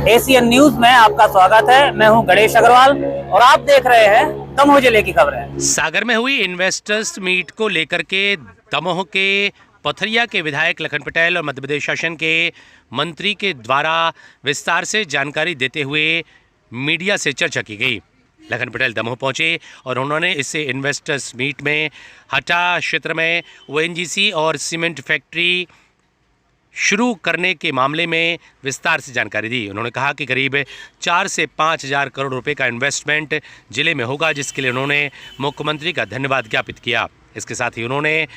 Asian news में आपका स्वागत है। मैं हूं गणेश अग्रवाल और आप देख रहे हैं दमोह जिले की खबरें। सागर में हुई इन्वेस्टर्स मीट को लेकर के दमोह के पथरिया के विधायक लखन पटेल और मध्य प्रदेश शासन के मंत्री के द्वारा विस्तार से जानकारी देते हुए मीडिया से चर्चा की गई। लखन पटेल दमोह पहुंचे और उन्होंने इस इन्वेस्टर्स मीट में हटा क्षेत्र में ओएनजीसी और सीमेंट फैक्ट्री शुरू करने के मामले में विस्तार से जानकारी दी। उन्होंने कहा कि करीब 4 से 5 हज़ार करोड़ रुपए का इन्वेस्टमेंट जिले में होगा, जिसके लिए उन्होंने मुख्यमंत्री का धन्यवाद ज्ञापित किया। इसके साथ ही उन्होंने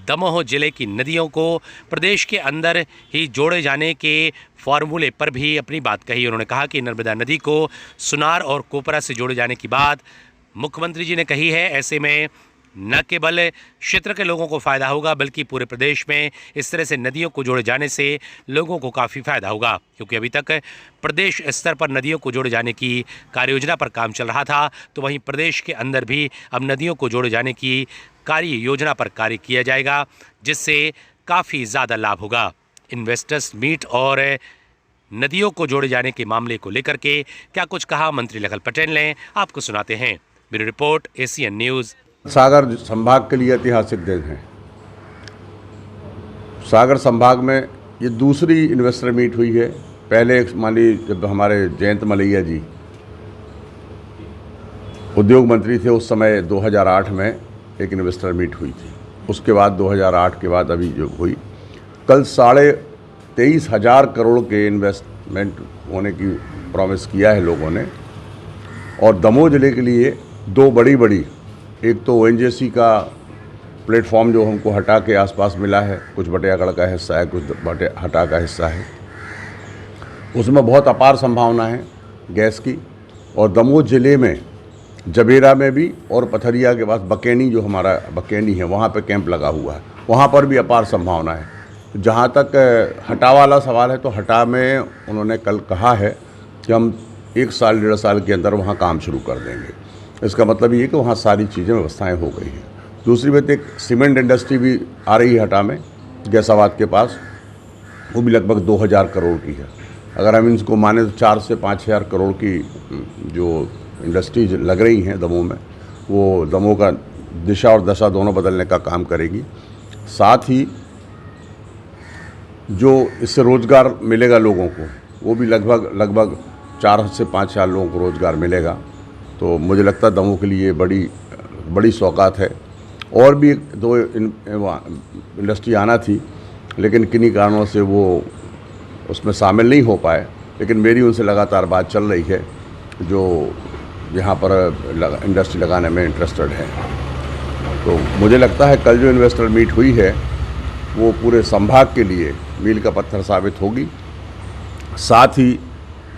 दमोह जिले की नदियों को प्रदेश के अंदर ही जोड़े जाने के फॉर्मूले पर भी अपनी बात कही। उन्होंने कहा कि नर्मदा नदी को सुनार और कोपरा से जोड़े जाने की बात मुख्यमंत्री जी ने कही है। ऐसे में न केवल क्षेत्र के लोगों को फ़ायदा होगा बल्कि पूरे प्रदेश में इस तरह से नदियों को जोड़े जाने से लोगों को काफ़ी फ़ायदा होगा, क्योंकि अभी तक प्रदेश स्तर पर नदियों को जोड़े जाने की कार्ययोजना पर काम चल रहा था, तो वहीं प्रदेश के अंदर भी अब नदियों को जोड़े जाने की कार्य योजना पर कार्य किया जाएगा, जिससे काफ़ी ज़्यादा लाभ होगा। इन्वेस्टर्स मीट और नदियों को जोड़े जाने के मामले को लेकर के क्या कुछ कहा मंत्री लखन पटेल ने, आपको सुनाते हैं। Bureau report, Asian news. Sagar संभाग के लिए ऐतिहासिक दिन है। सागर संभाग में ये दूसरी इन्वेस्टर मीट हुई है। पहले मान ली जब हमारे जयंत मलैया जी उद्योग मंत्री थे, उस समय 2008 में एक इन्वेस्टर मीट हुई थी। उसके बाद 2008 के बाद अभी जो हुई, कल 23,500 करोड़ के इन्वेस्टमेंट होने की प्रॉमिस किया है लोगों ने। और दमोह जिले के लिए दो बड़ी एक तो ओएनजीसी का प्लेटफॉर्म जो हमको हटा के आसपास मिला है, कुछ बटियागढ़ का हिस्सा है, कुछ हटा का हिस्सा है, उसमें बहुत अपार संभावना है गैस की। और दमोह जिले में जबेरा में भी और पथरिया के पास बकेनी, जो हमारा बकेनी है, वहाँ पे कैंप लगा हुआ है, वहाँ पर भी अपार संभावना है। जहाँ तक हटा वाला सवाल है, तो हटा में उन्होंने कल कहा है कि हम 1 साल 1.5 साल के अंदर वहाँ काम शुरू कर देंगे। इसका मतलब ये कि वहाँ सारी चीज़ें व्यवस्थाएं हो गई हैं। दूसरी बात, एक सीमेंट इंडस्ट्री भी आ रही है हटा में, गैसाबाद के पास, वो भी लगभग 2,000 करोड़ की है। अगर हम इसको माने तो 4 से 5,000 करोड़ की जो इंडस्ट्रीज लग रही हैं दमोह में, वो दमोह का दिशा और दशा दोनों बदलने का काम करेगी। साथ ही जो इससे रोज़गार मिलेगा लोगों को, वो भी लगभग 4 से 5,000 लोगों को रोज़गार मिलेगा। तो मुझे लगता है दमोह के लिए बड़ी सौगात है। और भी 2 इंडस्ट्री आना थी, लेकिन किन्हीं कारणों से वो उसमें शामिल नहीं हो पाए। लेकिन मेरी उनसे लगातार बात चल रही है, जो यहाँ पर इंडस्ट्री लगाने में इंटरेस्टेड है। तो मुझे लगता है कल जो इन्वेस्टर मीट हुई है, वो पूरे संभाग के लिए मील का पत्थर साबित होगी। साथ ही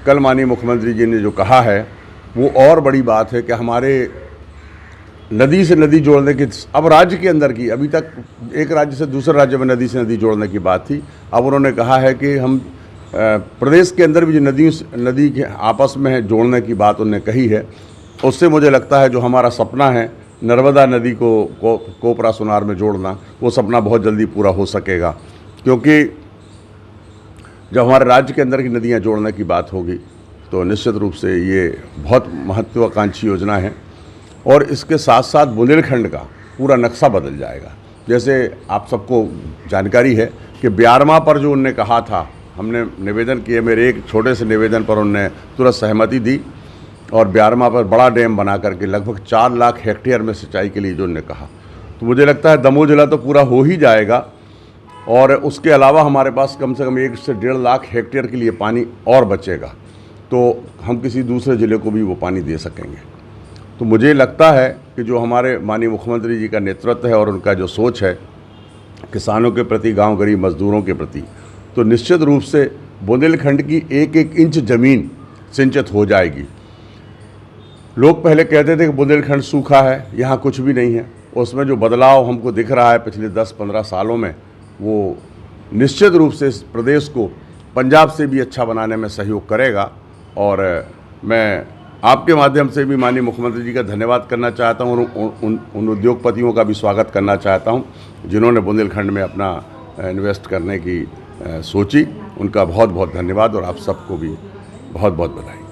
कल माननीय मुख्यमंत्री जी ने जो कहा है, वो और बड़ी बात है कि हमारे नदी से नदी जोड़ने की, अब राज्य के अंदर की, अभी तक एक राज्य से दूसरे राज्य में नदी से नदी जोड़ने की बात थी। अब उन्होंने कहा है कि हम प्रदेश के अंदर भी जो नदी के आपस में जोड़ने की बात उन्होंने कही है। उससे मुझे लगता है जो हमारा सपना है नर्मदा नदी को कोपरा सुनार में जोड़ना, वो सपना बहुत जल्दी पूरा हो सकेगा। क्योंकि जब हमारे राज्य के अंदर की नदियाँ जोड़ने की बात होगी, तो निश्चित रूप से ये बहुत महत्वाकांक्षी योजना है। और इसके साथ साथ बुंदेलखंड का पूरा नक्शा बदल जाएगा। जैसे आप सबको जानकारी है कि 12वां पर जो उनने कहा था, हमने निवेदन किए, मेरे एक छोटे से निवेदन पर उनने तुरंत सहमति दी और 12वां पर बड़ा डैम बना करके लगभग 4 लाख हेक्टेयर में सिंचाई के लिए जो उन्होंने कहा, तो मुझे लगता है दमोह जिला तो पूरा हो ही जाएगा। और उसके अलावा हमारे पास कम से कम 1 से 1.5 लाख हेक्टेयर के लिए पानी और बचेगा, तो हम किसी दूसरे ज़िले को भी वो पानी दे सकेंगे। तो मुझे लगता है कि जो हमारे माननीय मुख्यमंत्री जी का नेतृत्व है और उनका जो सोच है किसानों के प्रति, गांव गरीब मजदूरों के प्रति, तो निश्चित रूप से बुंदेलखंड की 1-1 इंच ज़मीन सिंचित हो जाएगी। लोग पहले कहते थे कि बुंदेलखंड सूखा है, यहाँ कुछ भी नहीं है। उसमें जो बदलाव हमको दिख रहा है पिछले 10-15 सालों में, वो निश्चित रूप से इस प्रदेश को पंजाब से भी अच्छा बनाने में सहयोग करेगा। और मैं आपके माध्यम से भी माननीय मुख्यमंत्री जी का धन्यवाद करना चाहता हूँ, उन उद्योगपतियों का भी स्वागत करना चाहता हूँ जिन्होंने बुंदेलखंड में अपना इन्वेस्ट करने की सोची। उनका बहुत बहुत धन्यवाद और आप सबको भी बहुत बहुत बधाई।